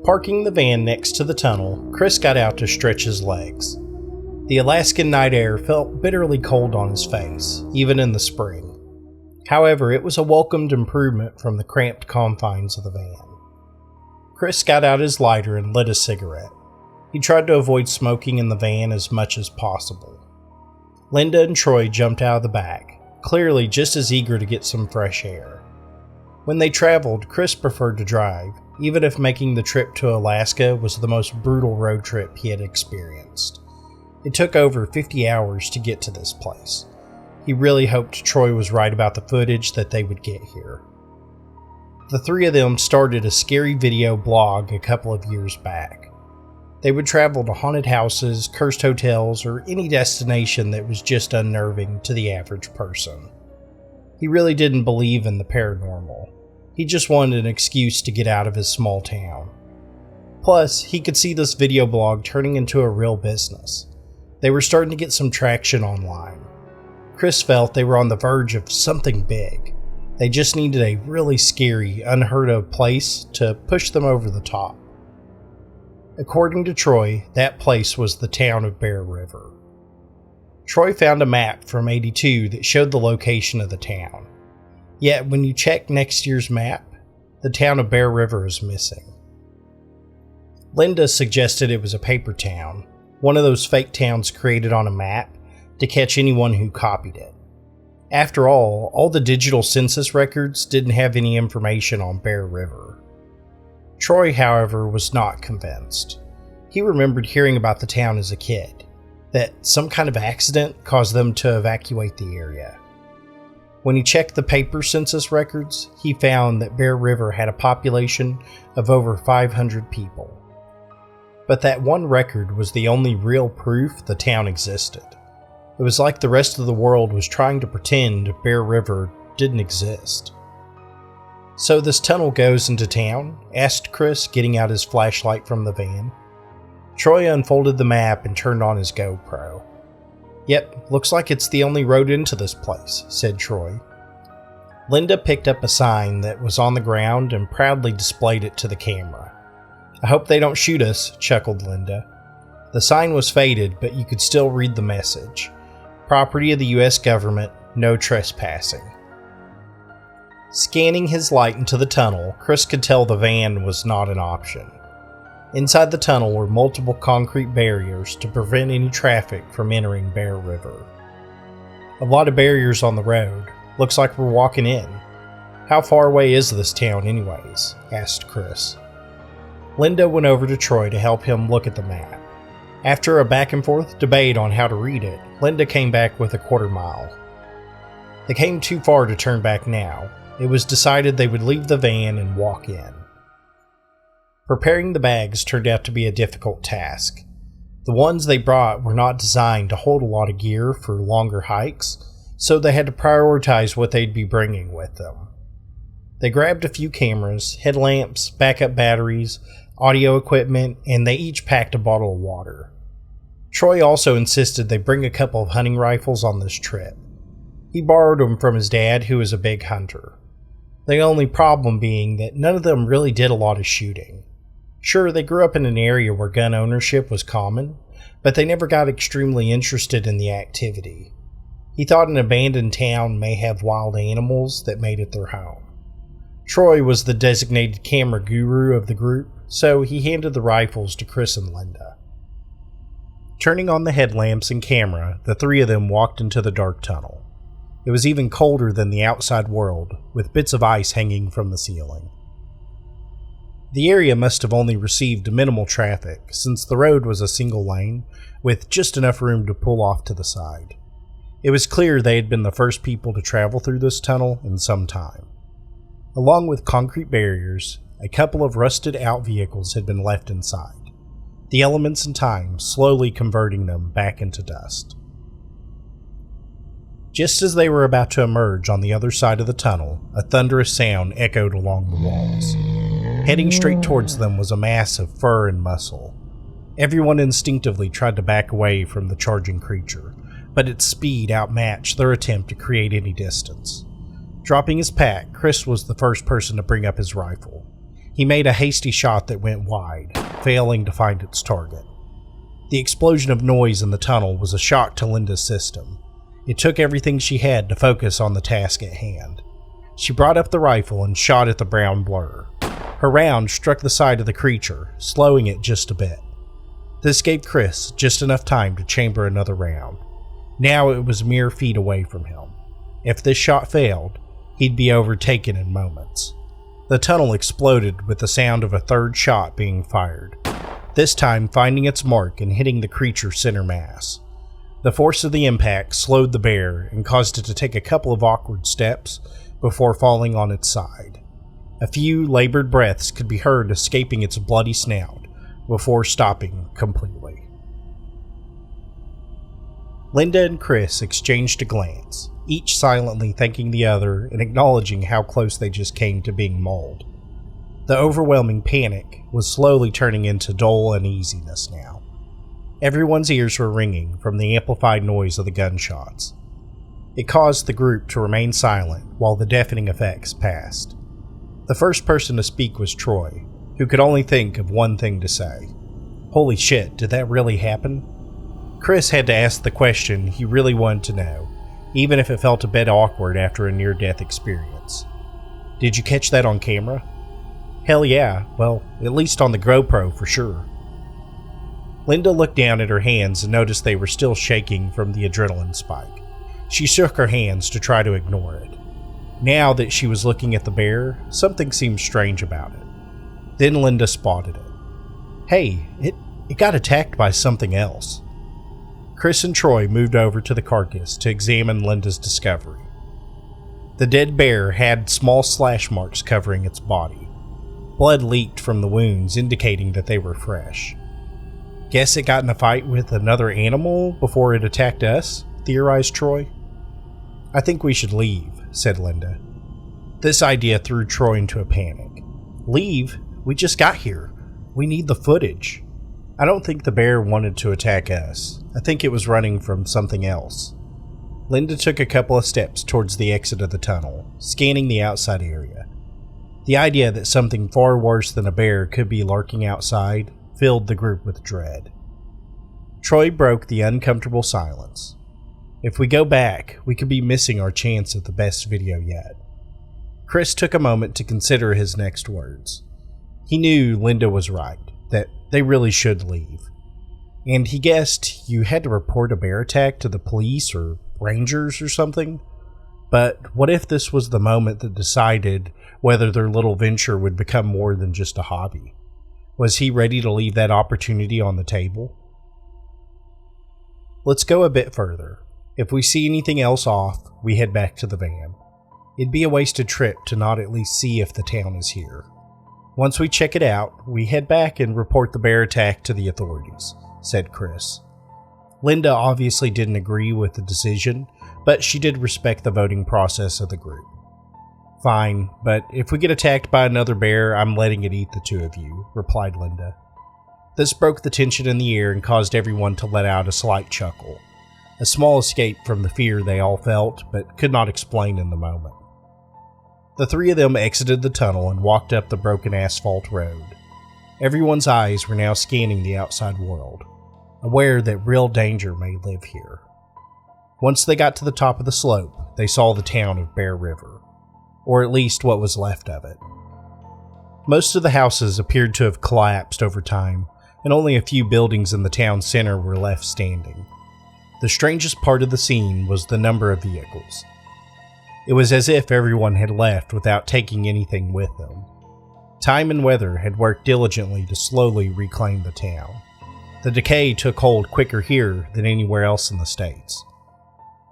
Parking the van next to the tunnel, Chris got out to stretch his legs. The Alaskan night air felt bitterly cold on his face, even in the spring. However, it was a welcomed improvement from the cramped confines of the van. Chris got out his lighter and lit a cigarette. He tried to avoid smoking in the van as much as possible. Linda and Troy jumped out of the back, clearly just as eager to get some fresh air. When they traveled, Chris preferred to drive, even if making the trip to Alaska was the most brutal road trip he had experienced. It took over 50 hours to get to this place. He really hoped Troy was right about the footage that they would get here. The three of them started a scary video blog a couple of years back. They would travel to haunted houses, cursed hotels, or any destination that was just unnerving to the average person. He really didn't believe in the paranormal. He just wanted an excuse to get out of his small town. Plus, he could see this video blog turning into a real business. They were starting to get some traction online. Chris felt they were on the verge of something big. They just needed a really scary, unheard of place to push them over the top. According to Troy, that place was the town of Bear River. Troy found a map from '82 that showed the location of the town. Yet when you check next year's map, the town of Bear River is missing. Linda suggested it was a paper town, one of those fake towns created on a map to catch anyone who copied it. After all the digital census records didn't have any information on Bear River. Troy, however, was not convinced. He remembered hearing about the town as a kid, that some kind of accident caused them to evacuate the area. When he checked the paper census records, he found that Bear River had a population of over 500 people. But that one record was the only real proof the town existed. It was like the rest of the world was trying to pretend Bear River didn't exist. "So this tunnel goes into town?" asked Chris, getting out his flashlight from the van. Troy unfolded the map and turned on his GoPro. "Yep, looks like it's the only road into this place," said Troy. Linda picked up a sign that was on the ground and proudly displayed it to the camera. "I hope they don't shoot us," chuckled Linda. The sign was faded, but you could still read the message. Property of the U.S. government, no trespassing. Scanning his light into the tunnel, Chris could tell the van was not an option. Inside the tunnel were multiple concrete barriers to prevent any traffic from entering Bear River. "A lot of barriers on the road. Looks like we're walking in. How far away is this town anyways?" asked Chris. Linda went over to Troy to help him look at the map. After a back and forth debate on how to read it, Linda came back with a quarter mile. They came too far to turn back now. It was decided they would leave the van and walk in. Preparing the bags turned out to be a difficult task. The ones they brought were not designed to hold a lot of gear for longer hikes, so they had to prioritize what they'd be bringing with them. They grabbed a few cameras, headlamps, backup batteries, audio equipment, and they each packed a bottle of water. Troy also insisted they bring a couple of hunting rifles on this trip. He borrowed them from his dad, who was a big hunter. The only problem being that none of them really did a lot of shooting. Sure, they grew up in an area where gun ownership was common, but they never got extremely interested in the activity. He thought an abandoned town may have wild animals that made it their home. Troy was the designated camera guru of the group, so he handed the rifles to Chris and Linda. Turning on the headlamps and camera, the three of them walked into the dark tunnel. It was even colder than the outside world, with bits of ice hanging from the ceiling. The area must have only received minimal traffic, since the road was a single lane, with just enough room to pull off to the side. It was clear they had been the first people to travel through this tunnel in some time. Along with concrete barriers, a couple of rusted-out vehicles had been left inside, the elements and time slowly converting them back into dust. Just as they were about to emerge on the other side of the tunnel, a thunderous sound echoed along the walls. Heading straight towards them was a mass of fur and muscle. Everyone instinctively tried to back away from the charging creature, but its speed outmatched their attempt to create any distance. Dropping his pack, Chris was the first person to bring up his rifle. He made a hasty shot that went wide, failing to find its target. The explosion of noise in the tunnel was a shock to Linda's system. It took everything she had to focus on the task at hand. She brought up the rifle and shot at the brown blur. Her round struck the side of the creature, slowing it just a bit. This gave Chris just enough time to chamber another round. Now it was mere feet away from him. If this shot failed, he'd be overtaken in moments. The tunnel exploded with the sound of a third shot being fired, this time finding its mark and hitting the creature's center mass. The force of the impact slowed the bear and caused it to take a couple of awkward steps before falling on its side. A few labored breaths could be heard escaping its bloody snout before stopping completely. Linda and Chris exchanged a glance, each silently thanking the other and acknowledging how close they just came to being mauled. The overwhelming panic was slowly turning into dull uneasiness now. Everyone's ears were ringing from the amplified noise of the gunshots. It caused the group to remain silent while the deafening effects passed. The first person to speak was Troy, who could only think of one thing to say. Holy shit, did that really happen? Chris had to ask the question he really wanted to know, even if it felt a bit awkward after a near-death experience. Did you catch that on camera? Hell yeah, well, at least on the GoPro for sure. Linda looked down at her hands and noticed they were still shaking from the adrenaline spike. She shook her hands to try to ignore it. Now that she was looking at the bear, something seemed strange about it. Then Linda spotted it. Hey, it got attacked by something else. Chris and Troy moved over to the carcass to examine Linda's discovery. The dead bear had small slash marks covering its body. Blood leaked from the wounds, indicating that they were fresh. Guess it got in a fight with another animal before it attacked us, theorized Troy. I think we should leave, said Linda. This idea threw Troy into a panic. Leave? We just got here. We need the footage. I don't think the bear wanted to attack us. I think it was running from something else. Linda took a couple of steps towards the exit of the tunnel, scanning the outside area. The idea that something far worse than a bear could be lurking outside filled the group with dread. Troy broke the uncomfortable silence. If we go back, we could be missing our chance at the best video yet. Chris took a moment to consider his next words. He knew Linda was right, that they really should leave. And he guessed you had to report a bear attack to the police or rangers or something. But what if this was the moment that decided whether their little venture would become more than just a hobby? Was he ready to leave that opportunity on the table? Let's go a bit further. If we see anything else off, we head back to the van. It'd be a wasted trip to not at least see if the town is here. Once we check it out, we head back and report the bear attack to the authorities, said Chris. Linda obviously didn't agree with the decision, but she did respect the voting process of the group. Fine, but if we get attacked by another bear, I'm letting it eat the two of you, replied Linda. This broke the tension in the air and caused everyone to let out a slight chuckle. A small escape from the fear they all felt, but could not explain in the moment. The three of them exited the tunnel and walked up the broken asphalt road. Everyone's eyes were now scanning the outside world, aware that real danger may live here. Once they got to the top of the slope, they saw the town of Bear River, or at least what was left of it. Most of the houses appeared to have collapsed over time, and only a few buildings in the town center were left standing. The strangest part of the scene was the number of vehicles. It was as if everyone had left without taking anything with them. Time and weather had worked diligently to slowly reclaim the town. The decay took hold quicker here than anywhere else in the States.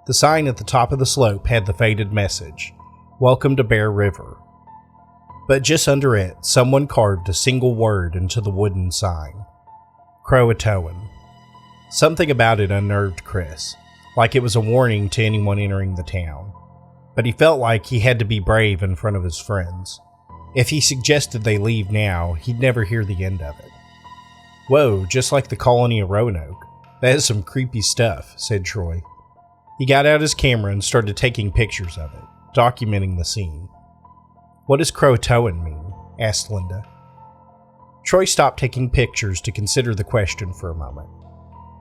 The sign at the top of the slope had the faded message, "Welcome to Bear River." But just under it, someone carved a single word into the wooden sign. Croatoan. Something about it unnerved Chris, like it was a warning to anyone entering the town. But he felt like he had to be brave in front of his friends. If he suggested they leave now, he'd never hear the end of it. Whoa, just like the colony of Roanoke. That is some creepy stuff, said Troy. He got out his camera and started taking pictures of it, documenting the scene. What does Croatoan mean? Asked Linda. Troy stopped taking pictures to consider the question for a moment.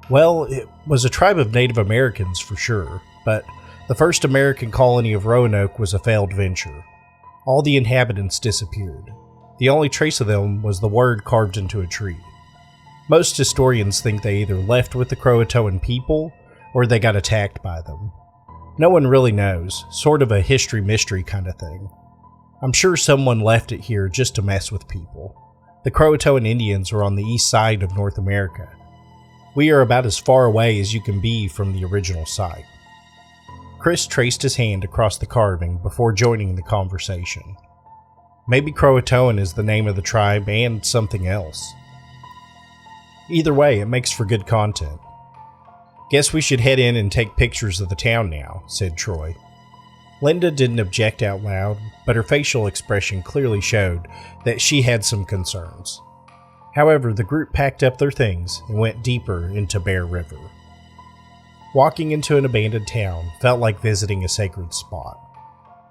Well, it was a tribe of Native Americans for sure, but the first American colony of Roanoke was a failed venture. All the inhabitants disappeared. The only trace of them was the word carved into a tree. Most historians think they either left with the Croatoan people or they got attacked by them. No one really knows, sort of a history mystery kind of thing. I'm sure someone left it here just to mess with people. The Croatoan Indians were on the east side of North America. We are about as far away as you can be from the original site. Chris traced his hand across the carving before joining the conversation. Maybe Croatoan is the name of the tribe and something else. Either way, it makes for good content. Guess we should head in and take pictures of the town now, said Troy. Linda didn't object out loud, but her facial expression clearly showed that she had some concerns. However, the group packed up their things and went deeper into Bear River. Walking into an abandoned town felt like visiting a sacred spot.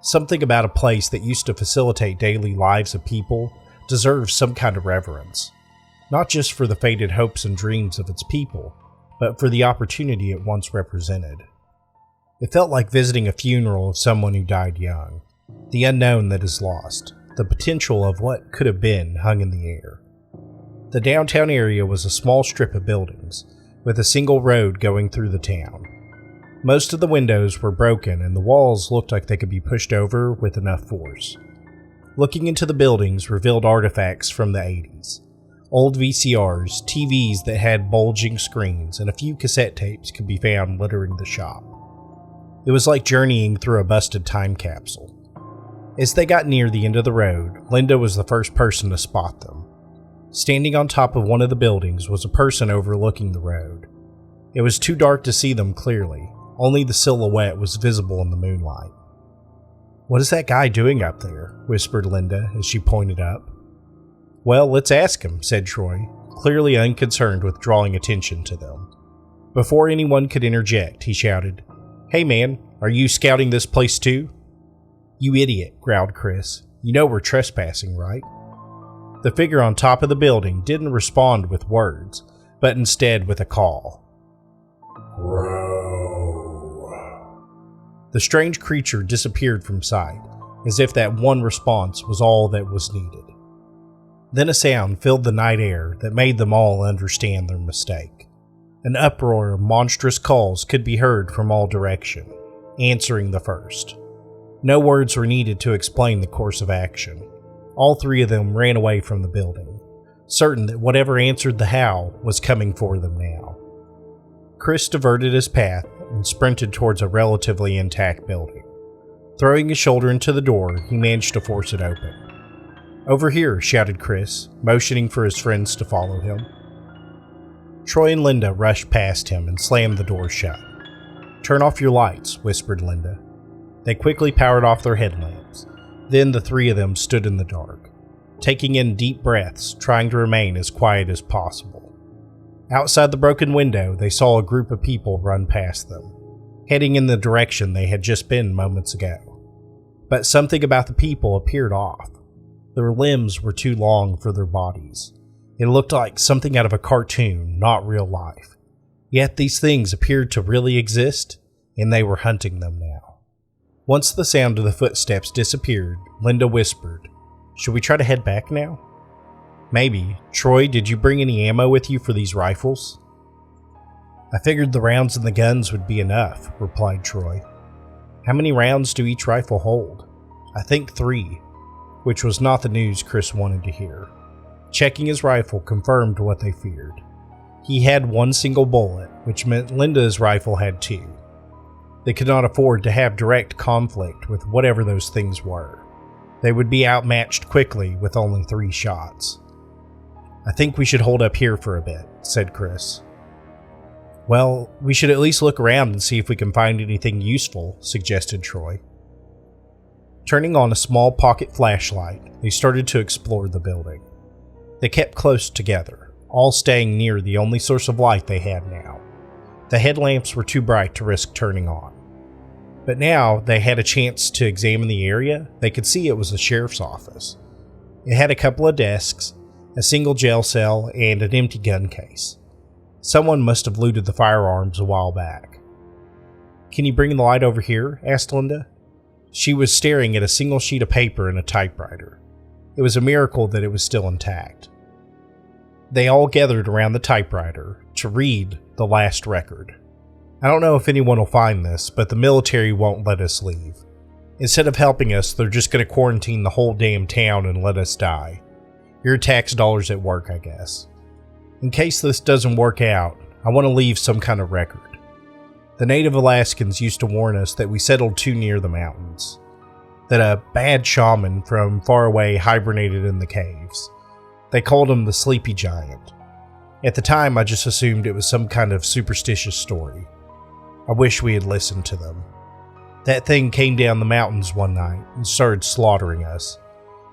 Something about a place that used to facilitate daily lives of people deserves some kind of reverence, not just for the faded hopes and dreams of its people, but for the opportunity it once represented. It felt like visiting a funeral of someone who died young. The unknown that is lost, the potential of what could have been hung in the air. The downtown area was a small strip of buildings, with a single road going through the town. Most of the windows were broken and the walls looked like they could be pushed over with enough force. Looking into the buildings revealed artifacts from the 80s. Old VCRs, TVs that had bulging screens, and a few cassette tapes could be found littering the shop. It was like journeying through a busted time capsule. As they got near the end of the road, Linda was the first person to spot them. Standing on top of one of the buildings was a person overlooking the road. It was too dark to see them clearly, only the silhouette was visible in the moonlight. "What is that guy doing up there?" whispered Linda as she pointed up. "Well, let's ask him," said Troy, clearly unconcerned with drawing attention to them. Before anyone could interject, he shouted, "Hey man, are you scouting this place too?" "You idiot," growled Chris. "You know we're trespassing, right?" The figure on top of the building didn't respond with words, but instead with a call. "Grow." The strange creature disappeared from sight, as if that one response was all that was needed. Then a sound filled the night air that made them all understand their mistake. An uproar of monstrous calls could be heard from all direction, answering the first. No words were needed to explain the course of action. All three of them ran away from the building, certain that whatever answered the howl was coming for them now. Chris diverted his path and sprinted towards a relatively intact building. Throwing his shoulder into the door, he managed to force it open. "Over here," shouted Chris, motioning for his friends to follow him. Troy and Linda rushed past him and slammed the door shut. "Turn off your lights," whispered Linda. They quickly powered off their headlamps. Then the three of them stood in the dark, taking in deep breaths, trying to remain as quiet as possible. Outside the broken window, they saw a group of people run past them, heading in the direction they had just been moments ago. But something about the people appeared off. Their limbs were too long for their bodies. It looked like something out of a cartoon, not real life. Yet these things appeared to really exist, and they were hunting them now. Once the sound of the footsteps disappeared, Linda whispered, "Should we try to head back now?" "Maybe. Troy, did you bring any ammo with you for these rifles?" "I figured the rounds in the guns would be enough," replied Troy. "How many rounds do each rifle hold?" "I think 3, which was not the news Chris wanted to hear. Checking his rifle confirmed what they feared. He had 1 single bullet, which meant Linda's rifle had 2. They could not afford to have direct conflict with whatever those things were. They would be outmatched quickly with only 3 shots. "I think we should hold up here for a bit," said Chris. "Well, we should at least look around and see if we can find anything useful," suggested Troy. Turning on a small pocket flashlight, they started to explore the building. They kept close together, all staying near the only source of light they had now. The headlamps were too bright to risk turning on. But now they had a chance to examine the area. They could see it was a sheriff's office. It had a couple of desks, a single jail cell, and an empty gun case. Someone must have looted the firearms a while back. "Can you bring the light over here?" asked Linda. She was staring at a single sheet of paper and a typewriter. It was a miracle that it was still intact. They all gathered around the typewriter to read the last record. "I don't know if anyone will find this, but the military won't let us leave. Instead of helping us, they're just going to quarantine the whole damn town and let us die. Your tax dollars at work, I guess. In case this doesn't work out, I want to leave some kind of record. The native Alaskans used to warn us that we settled too near the mountains, that a bad shaman from far away hibernated in the caves. They called him the Sleepy Giant. At the time, I just assumed it was some kind of superstitious story. I wish we had listened to them. That thing came down the mountains one night and started slaughtering us.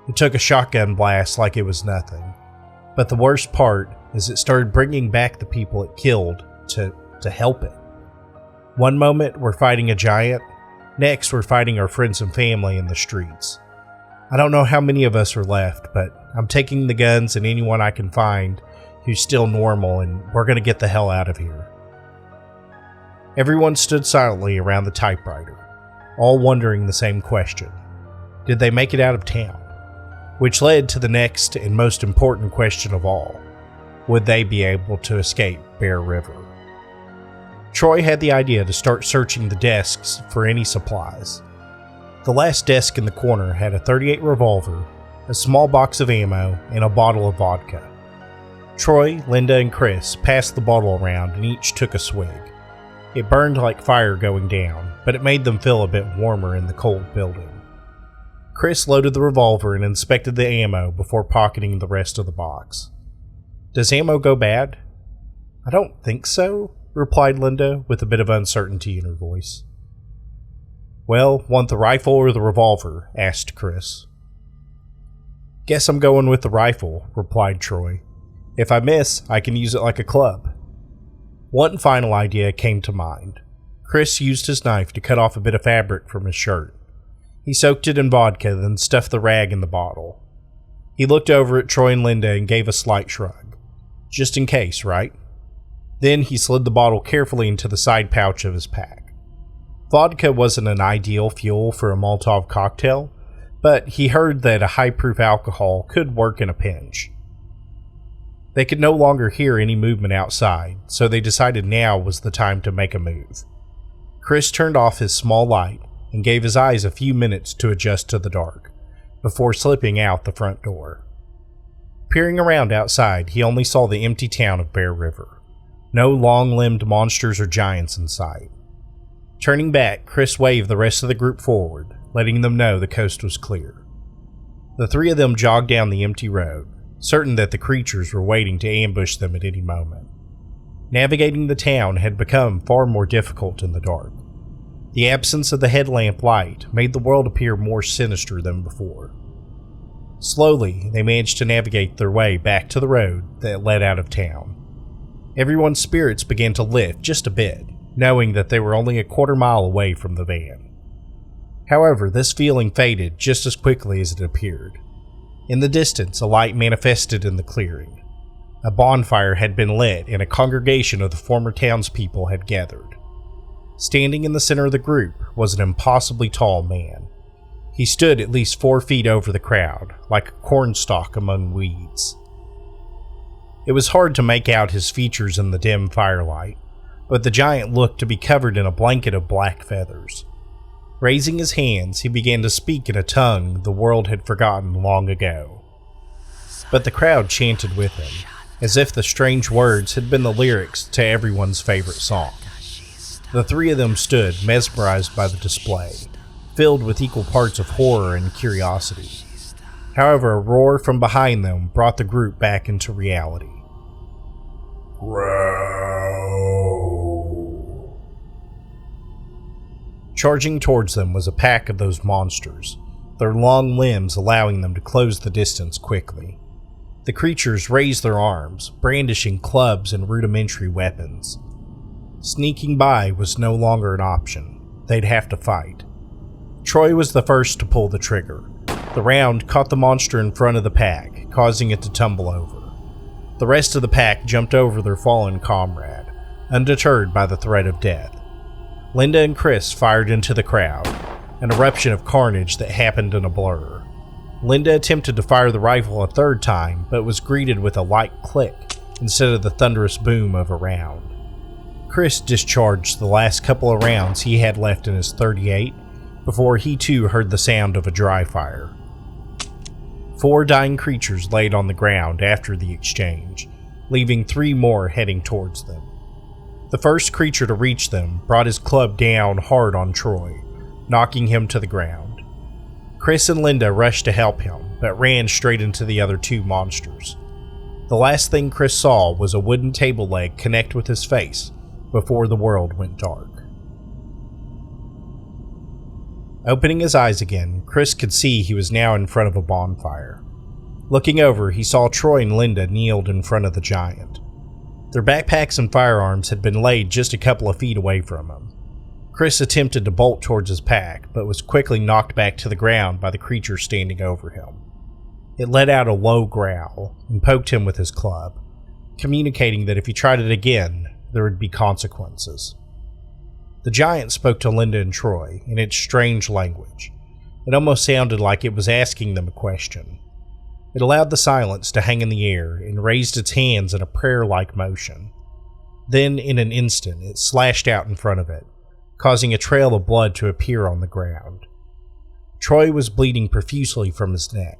It took a shotgun blast like it was nothing. But the worst part is it started bringing back the people it killed to help it. One moment we're fighting a giant, next we're fighting our friends and family in the streets. I don't know how many of us are left, but I'm taking the guns and anyone I can find who's still normal, and we're going to get the hell out of here." Everyone stood silently around the typewriter, all wondering the same question. Did they make it out of town? Which led to the next and most important question of all. Would they be able to escape Bear River? Troy had the idea to start searching the desks for any supplies. The last desk in the corner had a .38 revolver, a small box of ammo, and a bottle of vodka. Troy, Linda, and Chris passed the bottle around and each took a swig. It burned like fire going down, but it made them feel a bit warmer in the cold building. Chris loaded the revolver and inspected the ammo before pocketing the rest of the box. "Does ammo go bad?" "I don't think so," replied Linda with a bit of uncertainty in her voice. "Well, want the rifle or the revolver?" asked Chris. "Guess I'm going with the rifle," replied Troy. "If I miss, I can use it like a club." One final idea came to mind. Chris used his knife to cut off a bit of fabric from his shirt. He soaked it in vodka, then stuffed the rag in the bottle. He looked over at Troy and Linda and gave a slight shrug. "Just in case, right?" Then he slid the bottle carefully into the side pouch of his pack. Vodka wasn't an ideal fuel for a Molotov cocktail, but he heard that a high-proof alcohol could work in a pinch. They could no longer hear any movement outside, so they decided now was the time to make a move. Chris turned off his small light and gave his eyes a few minutes to adjust to the dark, before slipping out the front door. Peering around outside, he only saw the empty town of Bear River. No long-limbed monsters or giants in sight. Turning back, Chris waved the rest of the group forward, letting them know the coast was clear. The three of them jogged down the empty road, certain that the creatures were waiting to ambush them at any moment. Navigating the town had become far more difficult in the dark. The absence of the headlamp light made the world appear more sinister than before. Slowly, they managed to navigate their way back to the road that led out of town. Everyone's spirits began to lift just a bit, knowing that they were only a quarter-mile away from the van. However, this feeling faded just as quickly as it appeared. In the distance, a light manifested in the clearing. A bonfire had been lit and a congregation of the former townspeople had gathered. Standing in the center of the group was an impossibly tall man. He stood at least 4 feet over the crowd, like a cornstalk among weeds. It was hard to make out his features in the dim firelight, but the giant looked to be covered in a blanket of black feathers. Raising his hands, he began to speak in a tongue the world had forgotten long ago. But the crowd chanted with him, as if the strange words had been the lyrics to everyone's favorite song. The three of them stood, mesmerized by the display, filled with equal parts of horror and curiosity. However, a roar from behind them brought the group back into reality. Growl. Charging towards them was a pack of those monsters, their long limbs allowing them to close the distance quickly. The creatures raised their arms, brandishing clubs and rudimentary weapons. Sneaking by was no longer an option. They'd have to fight. Troy was the first to pull the trigger. The round caught the monster in front of the pack, causing it to tumble over. The rest of the pack jumped over their fallen comrade, undeterred by the threat of death. Linda and Chris fired into the crowd, an eruption of carnage that happened in a blur. Linda attempted to fire the rifle a third time, but was greeted with a light click instead of the thunderous boom of a round. Chris discharged the last couple of rounds he had left in his .38 before he too heard the sound of a dry fire. 4 dying creatures laid on the ground after the exchange, leaving 3 more heading towards them. The first creature to reach them brought his club down hard on Troy, knocking him to the ground. Chris and Linda rushed to help him, but ran straight into the other 2 monsters. The last thing Chris saw was a wooden table leg connect with his face before the world went dark. Opening his eyes again, Chris could see he was now in front of a bonfire. Looking over, he saw Troy and Linda kneeled in front of the giant. Their backpacks and firearms had been laid just a couple of feet away from him. Chris attempted to bolt towards his pack, but was quickly knocked back to the ground by the creature standing over him. It let out a low growl and poked him with his club, communicating that if he tried it again, there would be consequences. The giant spoke to Linda and Troy in its strange language. It almost sounded like it was asking them a question. It allowed the silence to hang in the air and raised its hands in a prayer-like motion. Then, in an instant, it slashed out in front of it, causing a trail of blood to appear on the ground. Troy was bleeding profusely from his neck,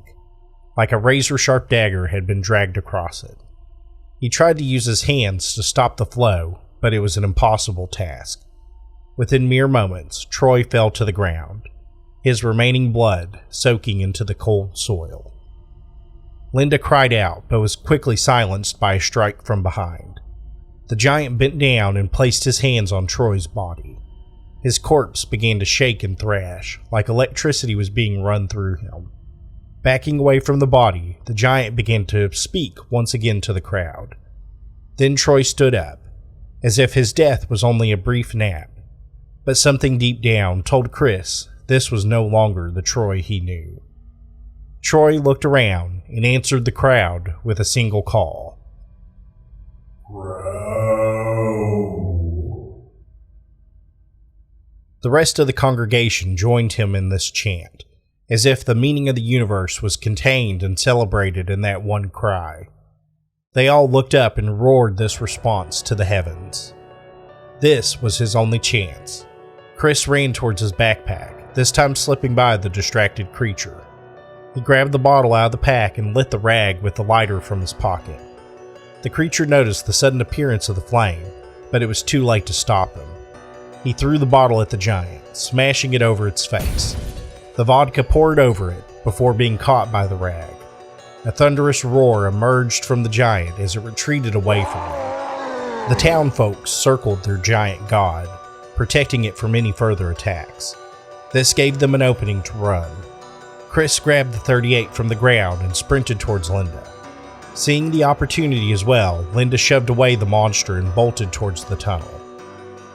like a razor-sharp dagger had been dragged across it. He tried to use his hands to stop the flow, but it was an impossible task. Within mere moments, Troy fell to the ground, his remaining blood soaking into the cold soil. Linda cried out, but was quickly silenced by a strike from behind. The giant bent down and placed his hands on Troy's body. His corpse began to shake and thrash, like electricity was being run through him. Backing away from the body, the giant began to speak once again to the crowd. Then Troy stood up, as if his death was only a brief nap. But something deep down told Chris this was no longer the Troy he knew. Troy looked around and answered the crowd with a single call. Grow. The rest of the congregation joined him in this chant, as if the meaning of the universe was contained and celebrated in that one cry. They all looked up and roared this response to the heavens. This was his only chance. Chris ran towards his backpack, this time slipping by the distracted creature. He grabbed the bottle out of the pack and lit the rag with the lighter from his pocket. The creature noticed the sudden appearance of the flame, but it was too late to stop him. He threw the bottle at the giant, smashing it over its face. The vodka poured over it before being caught by the rag. A thunderous roar emerged from the giant as it retreated away from him. The townfolk circled their giant god, protecting it from any further attacks. This gave them an opening to run. Chris grabbed the .38 from the ground and sprinted towards Linda. Seeing the opportunity as well, Linda shoved away the monster and bolted towards the tunnel.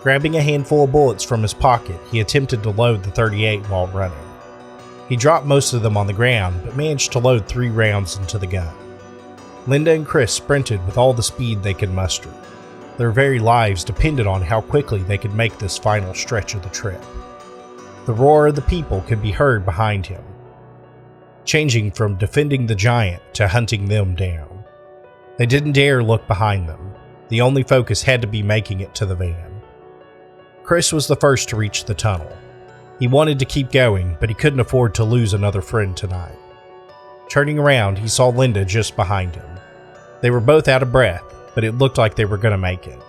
Grabbing a handful of bullets from his pocket, he attempted to load the .38 while running. He dropped most of them on the ground, but managed to load 3 rounds into the gun. Linda and Chris sprinted with all the speed they could muster. Their very lives depended on how quickly they could make this final stretch of the trip. The roar of the people could be heard behind him, changing from defending the giant to hunting them down. They didn't dare look behind them. The only focus had to be making it to the van. Chris was the first to reach the tunnel. He wanted to keep going, but he couldn't afford to lose another friend tonight. Turning around, he saw Linda just behind him. They were both out of breath, but it looked like they were going to make it.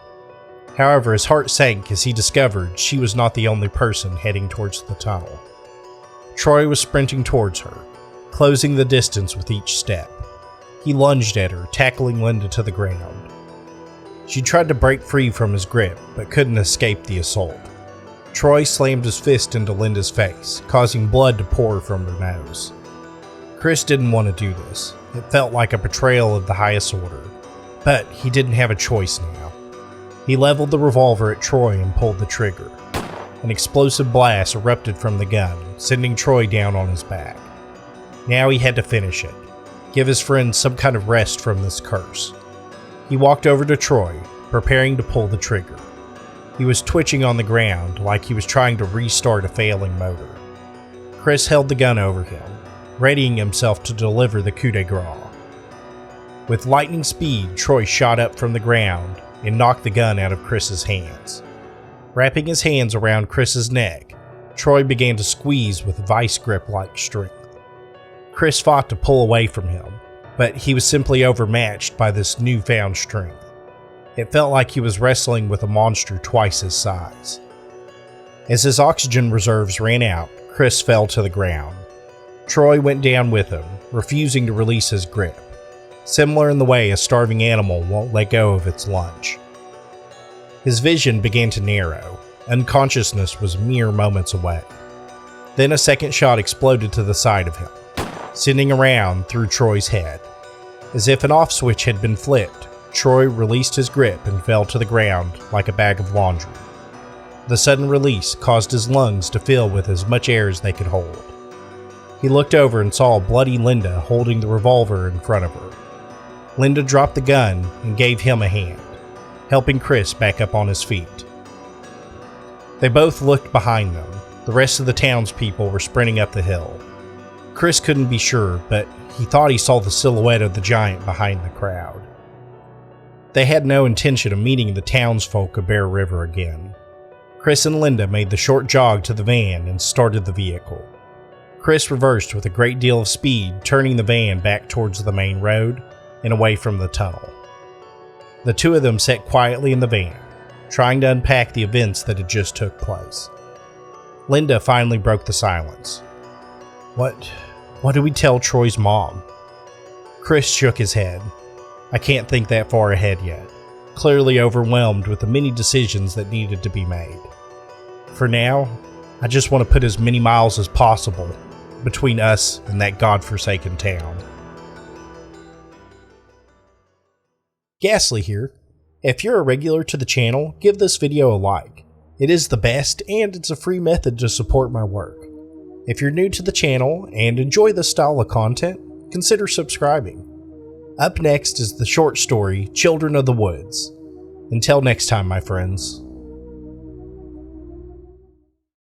However, his heart sank as he discovered she was not the only person heading towards the tunnel. Troy was sprinting towards her, closing the distance with each step. He lunged at her, tackling Linda to the ground. She tried to break free from his grip, but couldn't escape the assault. Troy slammed his fist into Linda's face, causing blood to pour from her nose. Chris didn't want to do this. It felt like a betrayal of the highest order. But he didn't have a choice now. He leveled the revolver at Troy and pulled the trigger. An explosive blast erupted from the gun, sending Troy down on his back. Now he had to finish it. Give his friend some kind of rest from this curse. He walked over to Troy, preparing to pull the trigger. He was twitching on the ground like he was trying to restart a failing motor. Chris held the gun over him, readying himself to deliver the coup de grace. With lightning speed, Troy shot up from the ground and knocked the gun out of Chris's hands. Wrapping his hands around Chris's neck, Troy began to squeeze with vice grip-like strength. Chris fought to pull away from him, but he was simply overmatched by this newfound strength. It felt like he was wrestling with a monster twice his size. As his oxygen reserves ran out, Chris fell to the ground. Troy went down with him, refusing to release his grip, similar in the way a starving animal won't let go of its lunch. His vision began to narrow. Unconsciousness was mere moments away. Then a second shot exploded to the side of him, sending a round through Troy's head. As if an off switch had been flipped, Troy released his grip and fell to the ground like a bag of laundry. The sudden release caused his lungs to fill with as much air as they could hold. He looked over and saw bloody Linda holding the revolver in front of her. Linda dropped the gun and gave him a hand, helping Chris back up on his feet. They both looked behind them. The rest of the townspeople were sprinting up the hill. Chris couldn't be sure, but he thought he saw the silhouette of the giant behind the crowd. They had no intention of meeting the townsfolk of Bear River again. Chris and Linda made the short jog to the van and started the vehicle. Chris reversed with a great deal of speed, turning the van back towards the main road and away from the tunnel. The two of them sat quietly in the van, trying to unpack the events that had just took place. Linda finally broke the silence. What do we tell Troy's mom? Chris shook his head. I can't think that far ahead yet, clearly overwhelmed with the many decisions that needed to be made. For now, I just want to put as many miles as possible between us and that godforsaken town. Ghastly here. If you're a regular to the channel, give this video a like. It is the best, and it's a free method to support my work. If you're new to the channel and enjoy this style of content, consider subscribing. Up next is the short story, Children of the Woods. Until next time, my friends.